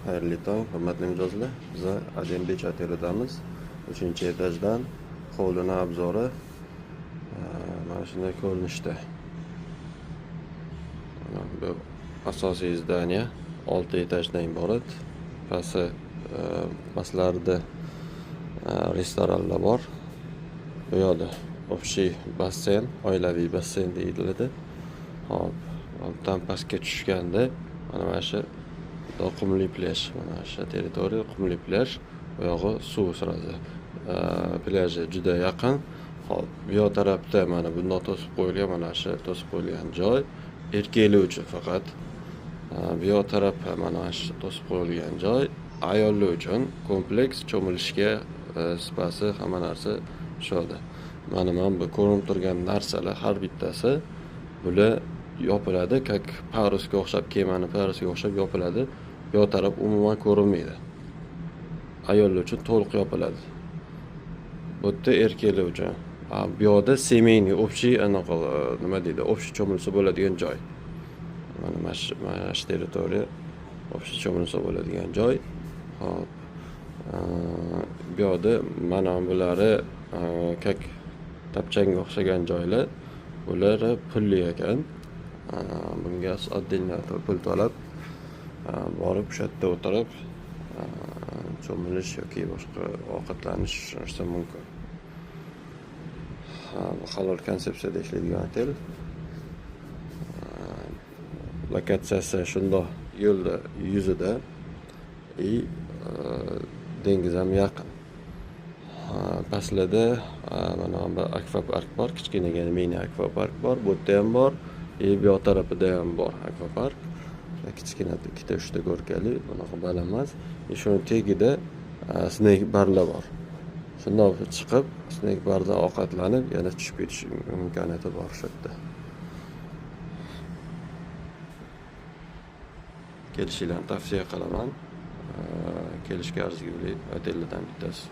Xayrli tong, hurmatli mijozlar. Biz Adembek otelidamiz. 3-etajdan hovlini obzori mana shunday ko'rinishda. Bu asosiy zdaniya 6 etajdan iborat. Pastlarida restoranlar bor. Bu yoqda общий basseyn, oilaviy basseyn deyiladi. Hop, tam pastga tushganda mana shu qumli plyaj, mana shu territoriya qumli plyaj. Bu yog'i suv sirazi. Plyajga juda yaqin. Hop, bu yoq tarafda mana bundoq to'sib qo'yilgan, mana shu to'sib qo'yilgan joy erkaklar uchun faqat. Bu yoq taraf mana shu to'sib qo'yilgan joy ayollar uchun. Kompleks cho'milishga spasi, hamma narsa shu yerda. Mana bu ko'rinib turgan narsalar har bittasi bular yopiladi, как parusga o'xshab, kemani parusiga o'xshab yopiladi. Bu yoq taraf umuman ko'rinmaydi. Ayollar uchun to'liq yopiladi. Bu yerda erkaklar uchun. Bu yoqda семейный, общий anaqa nima deydi, общий cho'milsa bo'ladigan joy. Mana shu territoriya общий cho'milsa bo'ladigan joy. Hop. Bu yoqda mana bulari как tapchanga o'xshagan joylar. Bular pulli ekan. Bunga отдельно pul to'lab borib o'sha yerda o'tirib cho'milish yoki boshqa ovqatlanish mumkin. Bu halol konsepsiyada ishlaydigan otel. Lokatsiyasi shundoq yo'lda yuzida dengiz ham yaqin. Pastlarda mana bu akvapark bor, kichkinagina mini akvapark bor, bu yerda ham bor, bu yoq tarafida ham bor akvapark. Kichkina ikkita uchta ko'rkali, bunaqa baland emas. Shuni tagida snake barlar bor. Shundoq chiqib, snake bardan ovqatlanib, yana tushib ketish imkoniyati bor shu yerda. Kelishinglarni tavsiya qilaman. Kelishga arzigulik otellardan bittasi.